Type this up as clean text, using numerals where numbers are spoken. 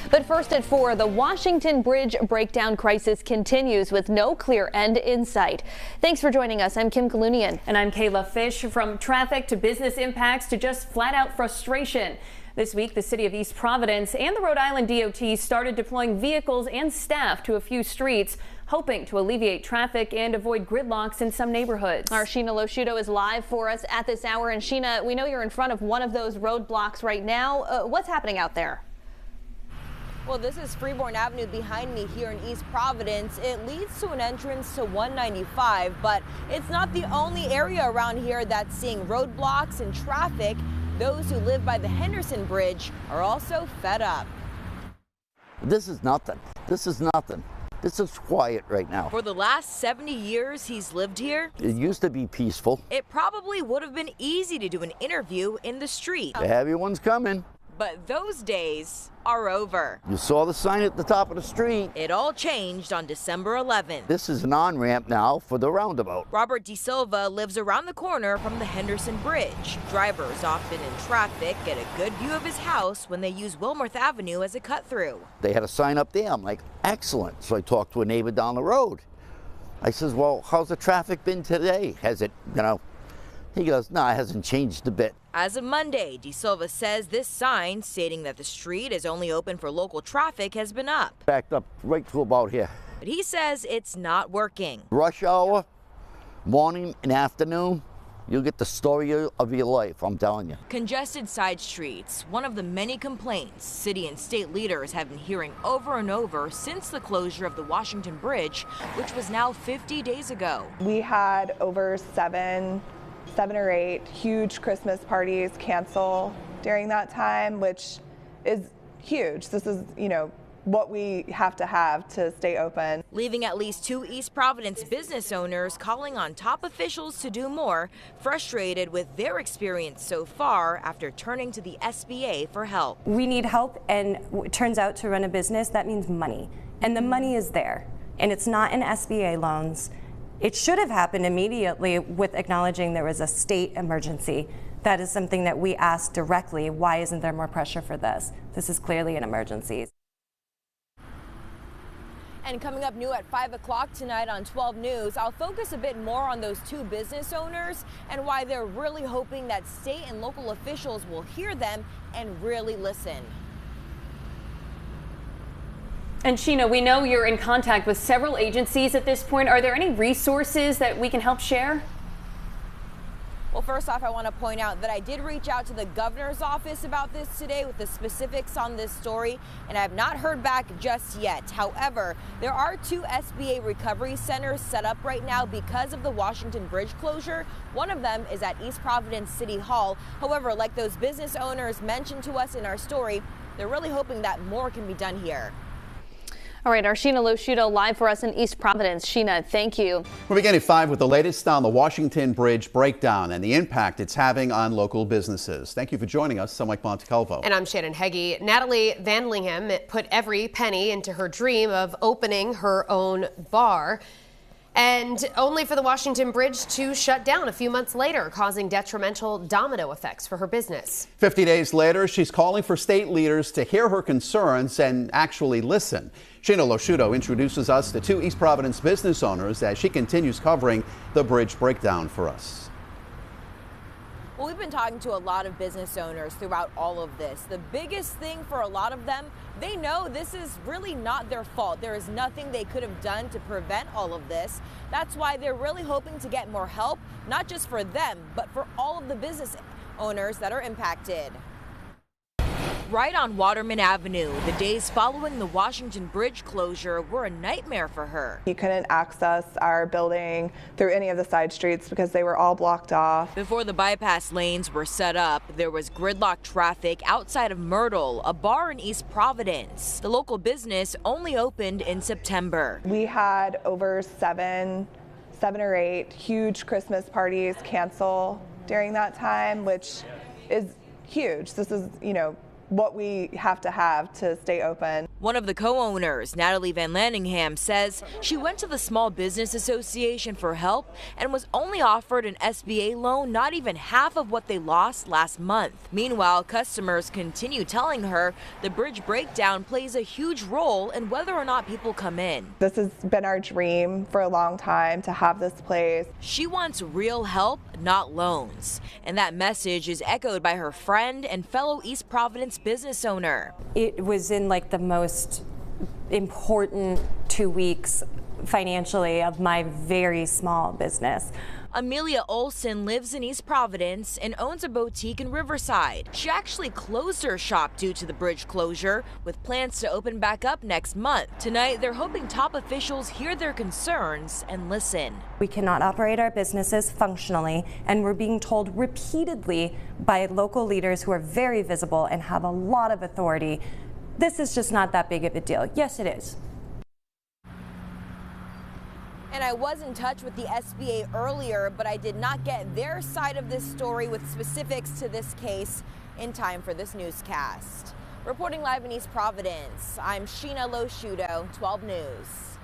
But first at 4, the Washington Bridge breakdown crisis continues with no clear end in sight. Thanks for joining us. I'm Kim Kalunian. And I'm Kayla Fish. From traffic to business impacts to just flat out frustration. This week, the city of East Providence and the Rhode Island DOT started deploying vehicles and staff to a few streets, hoping to alleviate traffic and avoid gridlocks in some neighborhoods. Our Sheena Losciuto is live for us at this hour. And Sheena, we know you're in front of one of those roadblocks right now. What's happening out there? Well, this is Freeborn Avenue behind me here in East Providence. It leads to an entrance to 195, but it's not the only area around here that's seeing roadblocks and traffic. Those who live by the Henderson Bridge are also fed up. This is nothing. This is nothing. This is quiet right now. For the last 70 years he's lived here, it used to be peaceful. It probably would have been easy to do an interview in the street. The heavy one's coming. But those days are over. You saw the sign at the top of the street. It all changed on December 11th. This is an on-ramp now for the roundabout. Robert DeSilva lives around the corner from the Henderson Bridge. Drivers often in traffic get a good view of his house when they use Wilmarth Avenue as a cut-through. They had a sign up there. I'm like, excellent. So I talked to a neighbor down the road. I says, well, how's the traffic been today? Has it, He goes, no, it hasn't changed a bit. As of Monday, DeSilva says this sign stating that the street is only open for local traffic has been up. Backed up right to about here. But he says it's not working. Rush hour, morning and afternoon, you'll get the story of your life, I'm telling you. Congested side streets, one of the many complaints city and state leaders have been hearing over and over since the closure of the Washington Bridge, which was now 50 days ago. We had over seven or eight huge Christmas parties cancel during that time, which is huge. This is, what we have to stay open. Leaving at least 2 East Providence business owners calling on top officials to do more, frustrated with their experience so far after turning to the SBA for help. We need help, and it turns out to run a business, that means money. And the money is there, and it's not in SBA loans. It should have happened immediately with acknowledging there was a state emergency. That is something that we asked directly. Why isn't there more pressure for this? This is clearly an emergency. And coming up new at 5 o'clock tonight on 12 News, I'll focus a bit more on those 2 business owners and why they're really hoping that state and local officials will hear them and really listen. And Sheena, we know you're in contact with several agencies at this point. Are there any resources that we can help share? Well, first off, I want to point out that I did reach out to the governor's office about this today with the specifics on this story, and I have not heard back just yet. However, there are 2 SBA recovery centers set up right now because of the Washington Bridge closure. One of them is at East Providence City Hall. However, like those business owners mentioned to us in our story, they're really hoping that more can be done here. All right, our Sheena Losciuto live for us in East Providence. Sheena, thank you. We begin at 5 with the latest on the Washington Bridge breakdown and the impact it's having on local businesses. Thank you for joining us. I'm Mike Montecalvo. And I'm Shannon Heggie. Natalie Van Lingham put every penny into her dream of opening her own bar, and only for the Washington Bridge to shut down a few months later, causing detrimental domino effects for her business. 50 days later, she's calling for state leaders to hear her concerns and actually listen. Sheena Losciuto introduces us to 2 East Providence business owners as she continues covering the bridge breakdown for us. Well, we've been talking to a lot of business owners throughout all of this. The biggest thing for a lot of them, they know this is really not their fault. There is nothing they could have done to prevent all of this. That's why they're really hoping to get more help, not just for them, but for all of the business owners that are impacted. Right on Waterman Avenue, the days following the Washington Bridge closure were a nightmare for her. You couldn't access our building through any of the side streets because they were all blocked off. Before the bypass lanes were set up, there was gridlock traffic outside of Myrtle, a bar in East Providence. The local business only opened in September. We had over seven or eight huge Christmas parties cancel during that time, which is huge. This is, what we have to stay open. One of the co-owners, Natalie Van Landingham, says she went to the Small Business Association for help and was only offered an SBA loan not even half of what they lost last month. Meanwhile, customers continue telling her the bridge breakdown plays a huge role in whether or not people come in. This has been our dream for a long time, to have this place. She wants real help, not loans. And that message is echoed by her friend and fellow East Providence business owner. It was in like the most important 2 weeks financially of my very small business. Amelia Olson lives in East Providence and owns a boutique in Riverside. She actually closed her shop due to the bridge closure, with plans to open back up next month. Tonight, they're hoping top officials hear their concerns and listen. We cannot operate our businesses functionally, and we're being told repeatedly by local leaders who are very visible and have a lot of authority, this is just not that big of a deal. Yes, it is. And I was in touch with the SBA earlier, but I did not get their side of this story with specifics to this case in time for this newscast. Reporting live in East Providence, I'm Sheena Loshuto, 12 News.